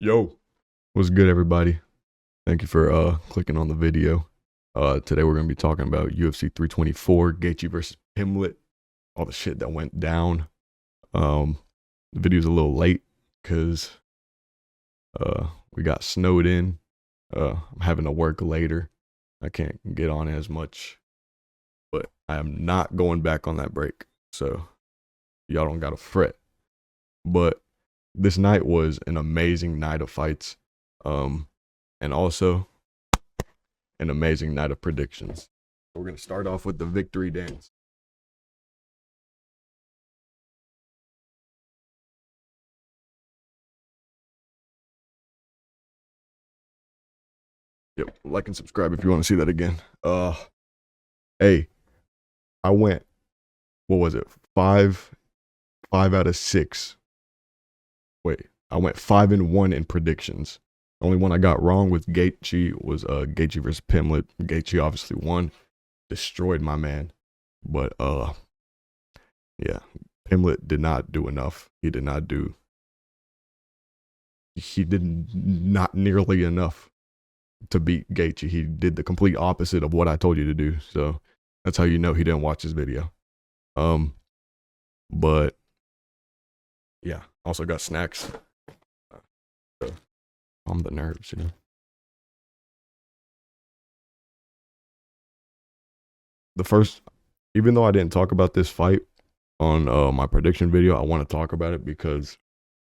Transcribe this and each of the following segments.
Yo, what's good, everybody? Thank you for clicking on the video. Today we're gonna be talking about UFC 324, Gaethje versus Pimlet, all the shit that went down. The video's a little late because we got snowed in. I'm having to work later. I can't get on as much, but I am not going back on that break, so y'all don't gotta fret. But this night was an amazing night of fights, and also an amazing night of predictions. We're gonna start off with the victory dance. Yep, like and subscribe if you want to see that again. Hey, I went. What was it? Five out of six. Wait, I went 5-1 in predictions. The only one I got wrong with Gaethje was Gaethje versus Pimlet. Gaethje obviously won, destroyed my man, but yeah, Pimlet did not do enough. He did not nearly enough to beat Gaethje. He did the complete opposite of what I told you to do. So that's how you know he didn't watch his video. But yeah, also got snacks. So calm the nerves, you know. The first, even though I didn't talk about this fight on my prediction video, I want to talk about it because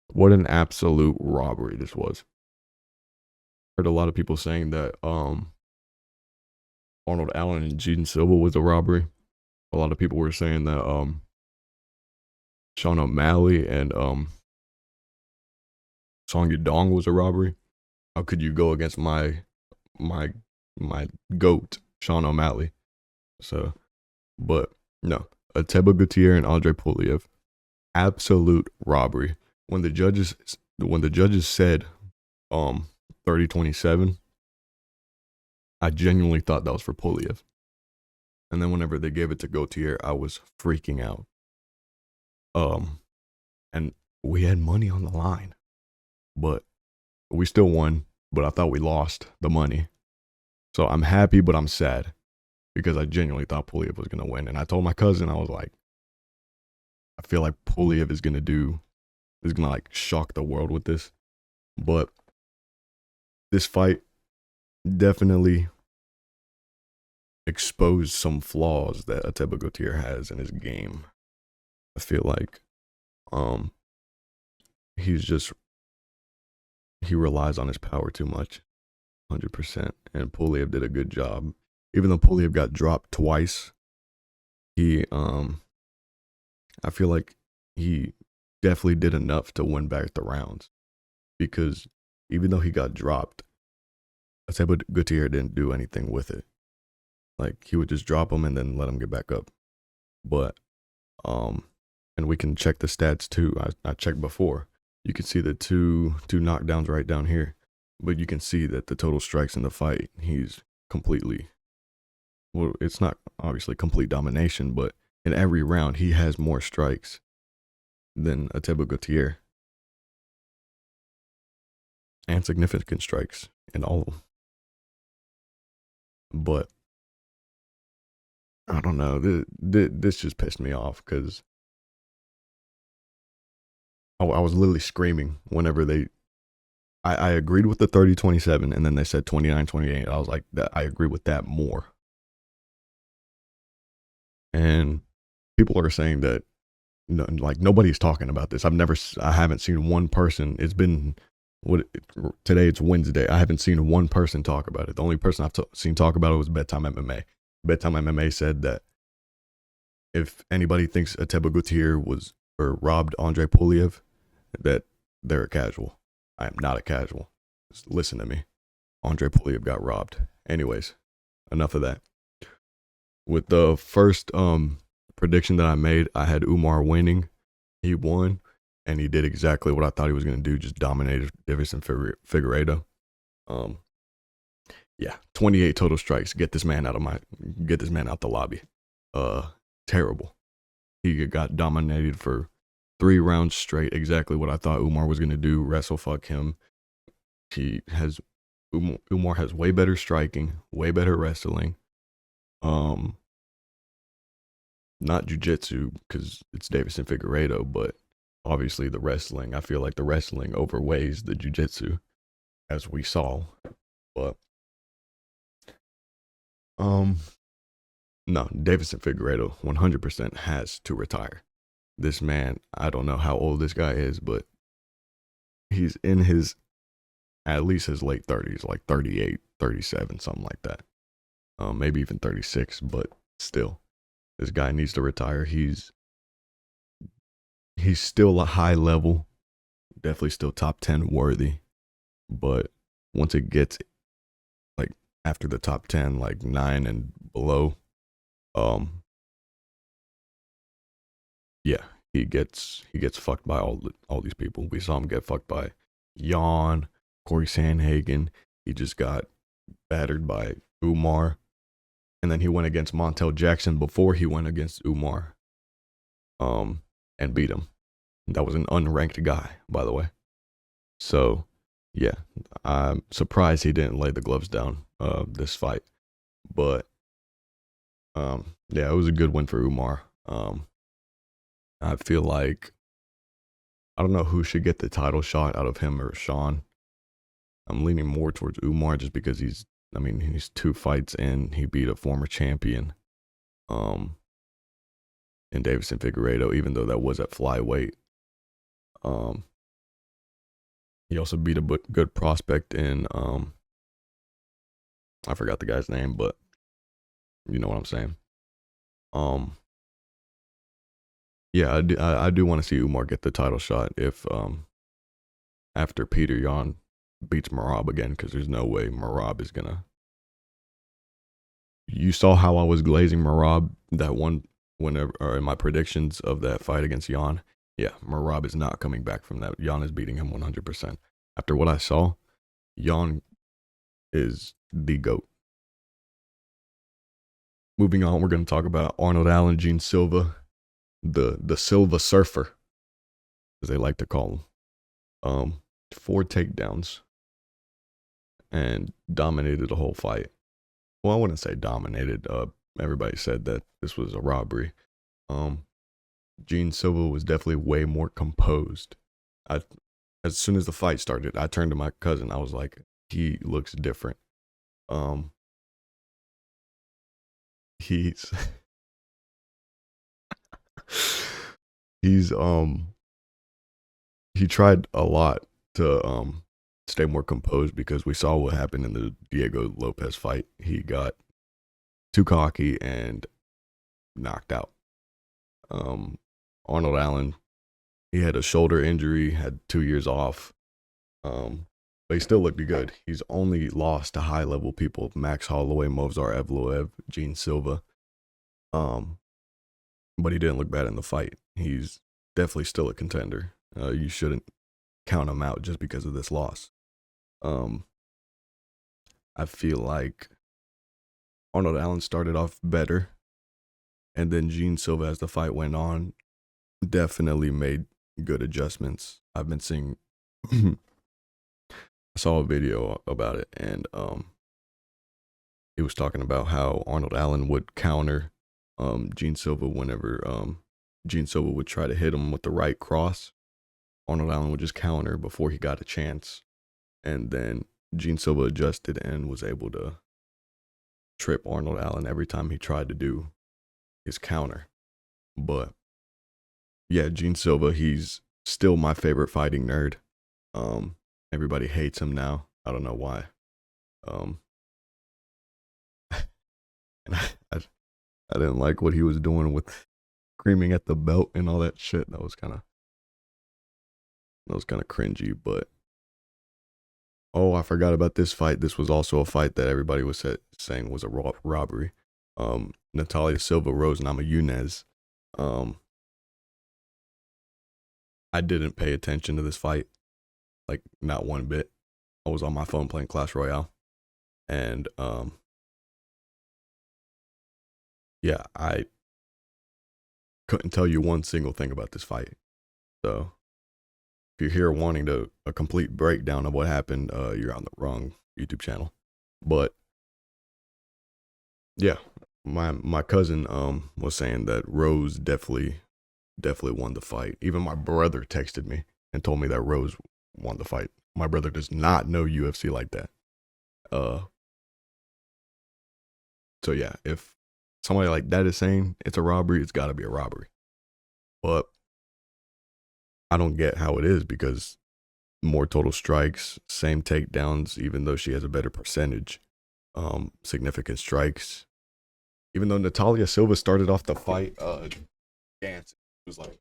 what an absolute robbery this was. Heard a lot of people saying that Arnold Allen and Gene Silva was a robbery. A lot of people were saying that Sean O'Malley and Song Yadong was a robbery. How could you go against my goat, Sean O'Malley? So, but no, Ateba Gutierrez and Andre Puliev, absolute robbery. When the judges said 30-27, I genuinely thought that was for Puliev. And then whenever they gave it to Gautier, I was freaking out. And we had money on the line, but we still won. But I thought we lost the money, so I'm happy, but I'm sad because I genuinely thought Puliev was gonna win. And I told my cousin, I was like, I feel like Puliev is gonna like shock the world with this. But this fight definitely exposed some flaws that Ateba Gutierrez has in his game. I feel like he relies on his power too much, 100%. And Puliev did a good job. Even though Puliev got dropped twice, he I feel like he definitely did enough to win back the rounds, because even though he got dropped, Ateba Gutierrez didn't do anything with it. Like, he would just drop him and then let him get back up. But and we can check the stats too. I checked before. You can see the two knockdowns right down here, but you can see that the total strikes in the fight, he's completely, well, it's not obviously complete domination, but in every round he has more strikes than Ateba Gutierrez, and significant strikes in all of them. But I don't know, this just pissed me off because I was literally screaming whenever I agreed with the 30-27, and then they said 29-28. I was like, I agree with that more. And people are saying that, like, nobody's talking about this. I haven't seen one person. It's been, today it's Wednesday. I haven't seen one person talk about it. The only person I've seen talk about it was Bedtime MMA. Bedtime MMA said that if anybody thinks Ateba Gutierrez robbed Andre Puliev, that they're a casual. I am not a casual. Just listen to me. Andre Puliev got robbed. Anyways, enough of that. With the first prediction that I made, I had Umar winning. He won, and he did exactly what I thought he was going to do, just dominated Davison Figueiredo. Yeah, 28 total strikes. Get this man out the lobby. Terrible. He got dominated for 3 rounds straight, exactly what I thought Umar was going to do, wrestle fuck him, He has Umar has way better striking, way better wrestling. Um, Not jujitsu because it's Davison Figueiredo, but obviously the wrestling. I feel like the wrestling overweighs the jujitsu, as we saw. But um, no, Davison Figueiredo 100% has to retire. This man, I don't know how old this guy is, but he's in his at least his late 30s, like 38, 37, something like that. Maybe even 36, but still, this guy needs to retire. He's still a high level, definitely still top 10 worthy, but once it gets like after the top 10, like 9 and below, um, yeah, he gets fucked by all these people. We saw him get fucked by Jan, Corey Sandhagen. He just got battered by Umar, and then he went against Montel Jackson before he went against Umar, um, and beat him. That was an unranked guy, by the way. So, yeah, I'm surprised he didn't lay the gloves down this fight, but yeah, it was a good win for Umar. I feel like I don't know who should get the title shot out of him or Sean. I'm leaning more towards Umar just because he's 2 fights in. He beat a former champion, um, in Davison Figueiredo, even though that was at flyweight. Um, he also beat a good prospect in, I forgot the guy's name, but you know what I'm saying. Um, yeah, I do want to see Umar get the title shot if after Peter Yan beats Marab again, because there's no way Marab is gonna. You saw how I was glazing Marab that one whenever or in my predictions of that fight against Yan. Yeah, Marab is not coming back from that. Yan is beating him 100%. After what I saw, Yan is the GOAT. Moving on, we're going to talk about Arnold Allen, Gene Silva, the Silva Surfer, as they like to call him. 4 takedowns and dominated the whole fight. Well, I wouldn't say dominated. Everybody said that this was a robbery. Gene Silva was definitely way more composed. As soon as the fight started, I turned to my cousin. I was like, he looks different. He's he's he tried a lot to stay more composed because we saw what happened in the Diego Lopez fight. He got too cocky and knocked out. Arnold Allen, he had a shoulder injury, had 2 years off, but he still looked good. He's only lost to high level people: Max Holloway, Movsar Evloev, Gene Silva. But he didn't look bad in the fight. He's definitely still a contender. You shouldn't count him out just because of this loss. I feel like Arnold Allen started off better, and then Gene Silva, as the fight went on, definitely made good adjustments. I've been seeing. I saw a video about it, and he was talking about how Arnold Allen would counter Gene Silva whenever Gene Silva would try to hit him with the right cross. Arnold Allen would just counter before he got a chance, and then Gene Silva adjusted and was able to trip Arnold Allen every time he tried to do his counter. But yeah, Gene Silva, he's still my favorite fighting nerd. Everybody hates him now. I don't know why. And I didn't like what he was doing with screaming at the belt and all that shit. That was kind of cringy. But oh, I forgot about this fight. This was also a fight that everybody was saying was a robbery. Natalia Silva Rose Namajunas. I didn't pay attention to this fight, like not one bit. I was on my phone playing Clash Royale, and yeah, I couldn't tell you one single thing about this fight. So if you're here wanting a complete breakdown of what happened, you're on the wrong YouTube channel. But yeah, my cousin was saying that Rose definitely won the fight. Even my brother texted me and told me that Rose won the fight. My brother does not know UFC like that. Uh, so yeah, if somebody like that is saying it's a robbery, it's got to be a robbery. But I don't get how it is because more total strikes, same takedowns, even though she has a better percentage. Significant strikes. Even though Natalia Silva started off the fight, dance was like,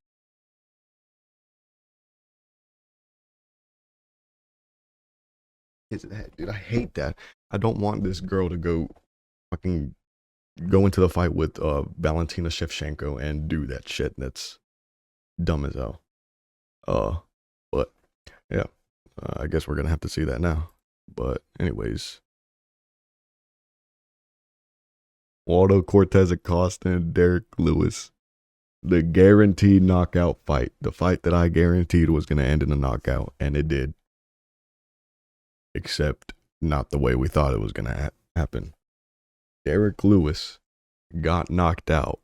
is that, dude? I hate that. I don't want this girl to go fucking go into the fight with Valentina Shevchenko and do that shit. That's dumb as hell. But yeah, I guess we're gonna have to see that now. But anyways, Waldo Cortez Acosta and Derek Lewis, the guaranteed knockout fight, the fight that I guaranteed was gonna end in a knockout, and it did. Except not the way we thought it was gonna happen. Derek Lewis got knocked out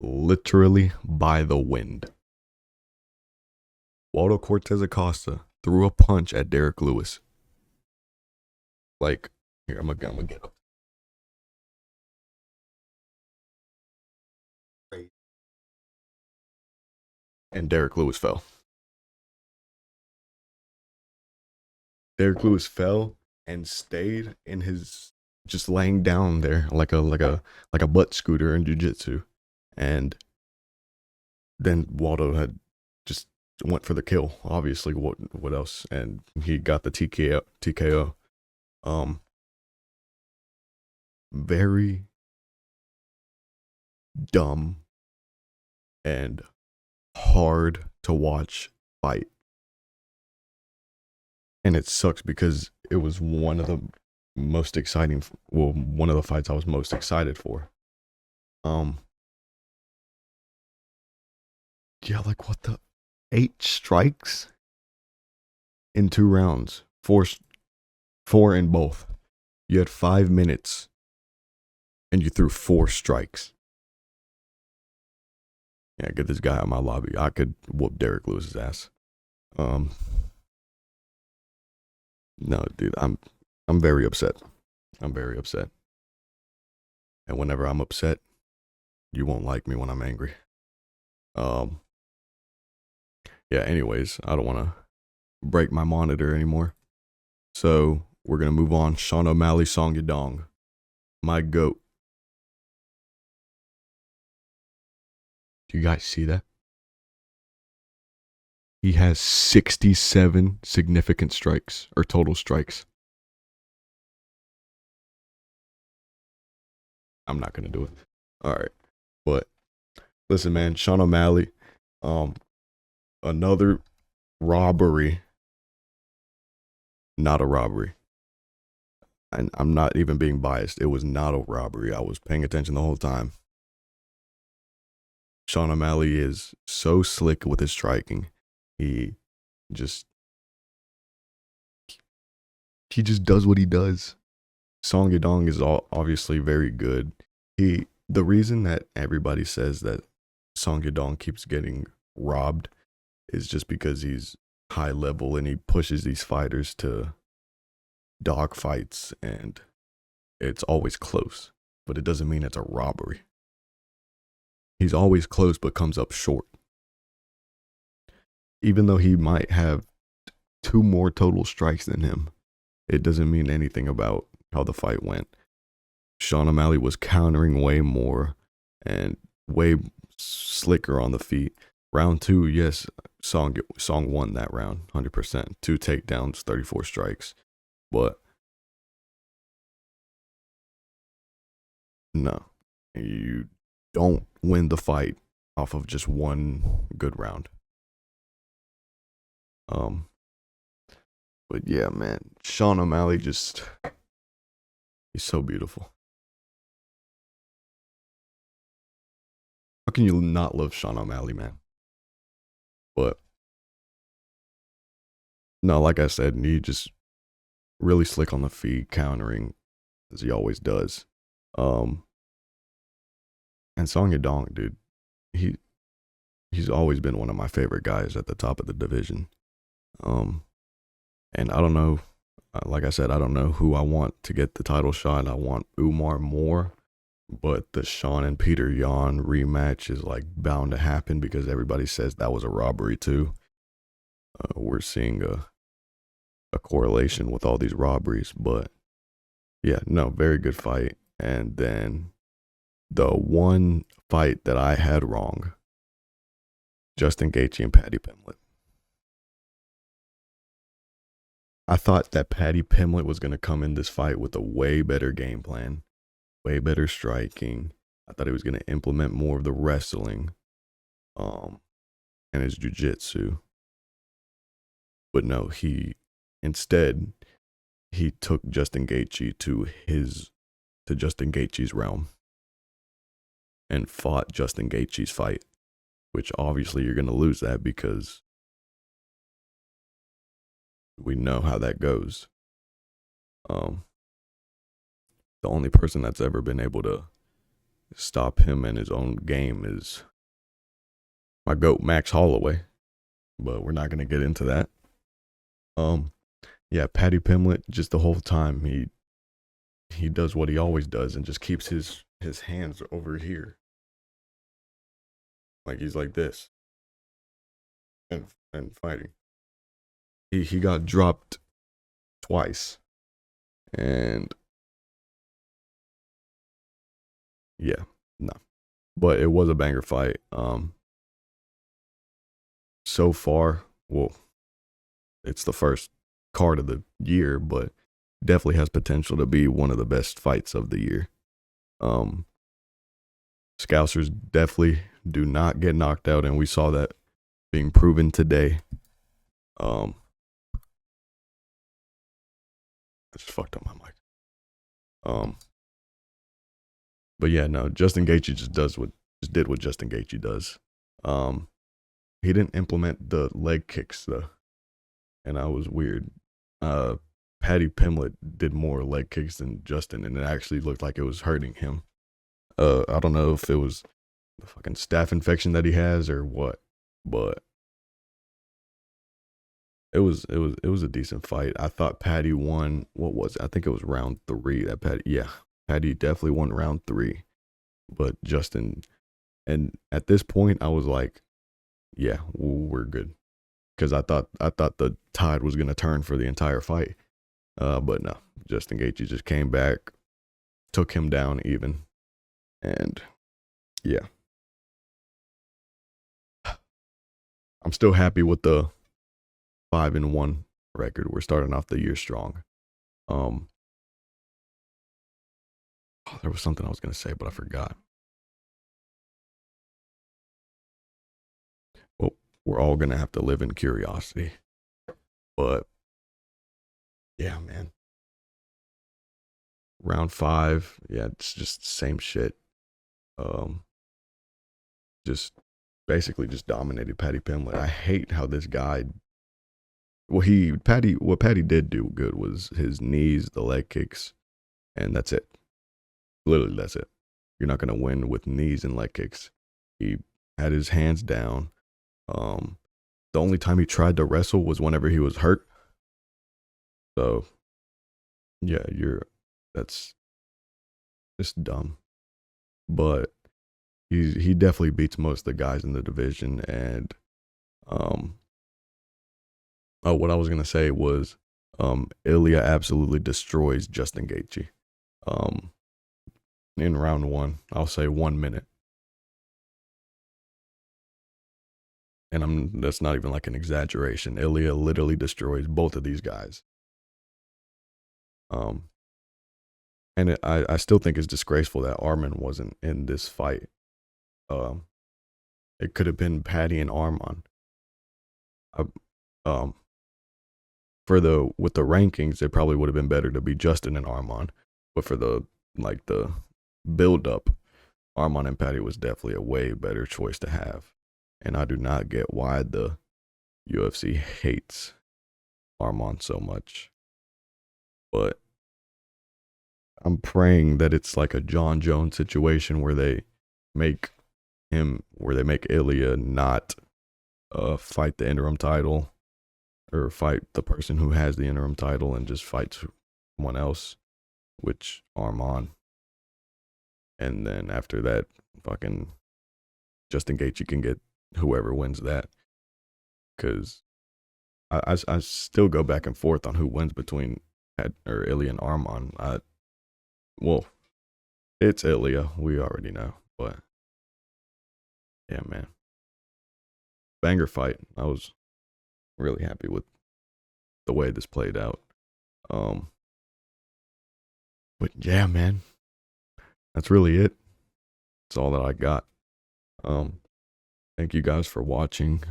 literally by the wind. Waldo Cortez Acosta threw a punch at Derek Lewis. Like, here, I'm gonna get up. And Derek Lewis fell. Derek Lewis fell and stayed in his, just laying down there like a butt scooter in jiu-jitsu. And then Waldo had just went for the kill. Obviously, what else? And he got the TKO. Very dumb and hard to watch fight. And it sucks because it was one of the most exciting, well, one of the fights I was most excited for. Yeah, like what the 8 strikes in 2 rounds, four in both. You had 5 minutes and you threw 4 strikes. Yeah, get this guy out of my lobby. I could whoop Derek Lewis's ass. No, dude, I'm very upset. I'm very upset. And whenever I'm upset, you won't like me when I'm angry. Yeah, anyways, I don't want to break my monitor anymore. So we're going to move on. Sean O'Malley, Song Yadong. My GOAT. Do you guys see that? He has 67 significant strikes, or total strikes. I'm not going to do it. All right. But listen, man, Sean O'Malley, another robbery. Not a robbery. And I'm not even being biased. It was not a robbery. I was paying attention the whole time. Sean O'Malley is so slick with his striking. He just does what he does. Song Yadong is obviously very good. The reason that everybody says that Song Yadong keeps getting robbed is just because he's high level and he pushes these fighters to dog fights and it's always close, but it doesn't mean it's a robbery. He's always close but comes up short. Even though he might have 2 more total strikes than him, it doesn't mean anything about how the fight went. Sean O'Malley was countering way more and way slicker on the feet. Round 2, yes, Song won that round, 100%. 2 takedowns, 34 strikes. But no, you don't win the fight off of just one good round. But yeah, man, Sean O'Malley he's so beautiful. How can you not love Sean O'Malley, man? But No, like I said, he just really slick on the feet, countering as he always does. Um, and Song Yadong, dude, he he's always been one of my favorite guys at the top of the division. Um, and I don't know, like I said, I don't know who I want to get the title shot. I want Umar more, but the Sean and Peter Yan rematch is like bound to happen because everybody says that was a robbery too. We're seeing a correlation with all these robberies, but yeah, no, very good fight. And then the one fight that I had wrong, Justin Gaethje and Paddy Pimblett. I thought that Paddy Pimblett was going to come in this fight with a way better game plan, way better striking. I thought he was going to implement more of the wrestling, and his jiu-jitsu. But no, instead he took Justin Gaethje to Justin Gaethje's realm and fought Justin Gaethje's fight, which obviously you're going to lose that because we know how that goes. The only person that's ever been able to stop him in his own game is my GOAT, Max Holloway, but we're not going to get into that. Yeah, Paddy Pimblett, just the whole time he does what he always does and just keeps his hands over here, like he's like this, and fighting. He got dropped twice, and yeah, no, but it was a banger fight. So far, well, it's the first card of the year, but definitely has potential to be one of the best fights of the year. Scousers definitely do not get knocked out, and we saw that being proven today. I just fucked up my mic. But yeah, no, Justin Gaethje just did what Justin Gaethje does. He didn't implement the leg kicks though, and I was weird. Paddy Pimblett did more leg kicks than Justin, and it actually looked like it was hurting him. I don't know if it was the fucking staph infection that he has or what, but it was a decent fight. I thought Paddy won. What was it? I think it was round 3. Paddy definitely won round 3, but Justin. And at this point, I was like, yeah, we're good, because I thought the tide was gonna turn for the entire fight. But no, Justin Gaethje just came back, took him down even, and yeah, I'm still happy with the 5-1 record. We're starting off the year strong. There was something I was gonna say, but I forgot. Well, we're all gonna have to live in curiosity, but yeah, man. Round 5, yeah, it's just the same shit. Just basically just dominated Paddy Pimblett. I hate how this guy. Well, what Paddy did do good was his knees, the leg kicks, and that's it. Literally, that's it. You're not gonna win with knees and leg kicks. He had his hands down. The only time he tried to wrestle was whenever he was hurt. So, yeah, that's just dumb. But he definitely beats most of the guys in the division. And what I was gonna say was, Ilya absolutely destroys Justin Gaethje. In round 1, I'll say 1 minute, and that's not even like an exaggeration. Ilya literally destroys both of these guys. And I still think it's disgraceful that Arman wasn't in this fight. It could have been Paddy and Arman. With the rankings, it probably would have been better to be Justin and Arman. But for the build up, Arman and Paddy was definitely a way better choice to have. And I do not get why the UFC hates Armand so much. But I'm praying that it's like a John Jones situation where they make Ilya not fight the interim title or fight the person who has the interim title and just fight someone else, which Armand. And then after that, fucking Justin Gaethje can get whoever wins that. Because I still go back and forth on who wins between Ilya and Armand. Well, it's Ilya, we already know, but yeah, man, banger fight. I was really happy with the way this played out. But yeah, man, that's really it. That's all that I got. Thank you guys for watching.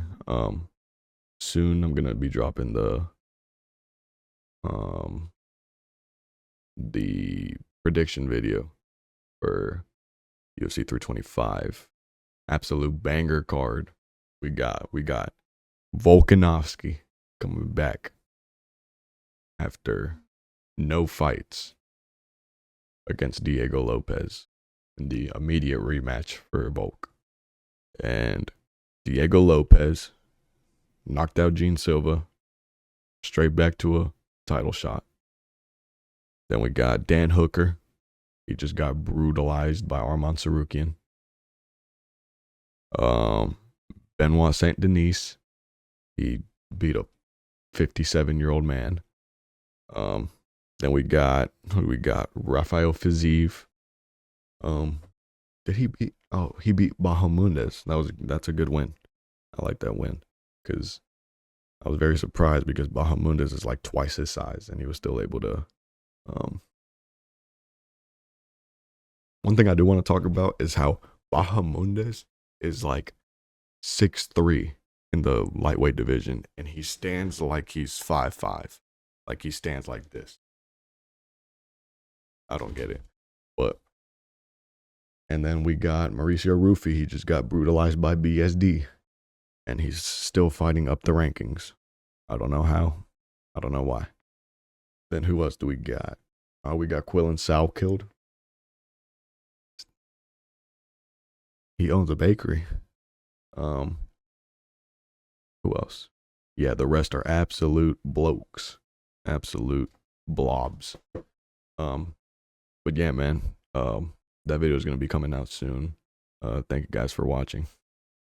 Soon I'm gonna be dropping the prediction video for UFC 325. Absolute banger card. We got Volkanovski coming back after no fights against Diego Lopez in the immediate rematch for Volk. And Diego Lopez knocked out Gene Silva, straight back to a title shot. Then we got Dan Hooker. He just got brutalized by Arman Tsarukyan. Benoit Saint Denis. He beat a 57-year-old man. Then we got Rafael Fiziev. Did he beat? Oh, he beat Bahamundes. That's a good win. I like that win because I was very surprised because Bahamundes is like twice his size and he was still able to. One thing I do want to talk about is how Bahamundes is like 6'3" in the lightweight division, and he stands like he's 5'5", like he stands like this. I don't get it, but. And then we got Mauricio Rufy. He just got brutalized by BSD, and he's still fighting up the rankings. I don't know how. I don't know why. Then who else do we got? We got Quillen Salkilled. He owns a bakery. Who else? Yeah, the rest are absolute blokes. Absolute blobs. But yeah, man. That video is going to be coming out soon. Thank you guys for watching.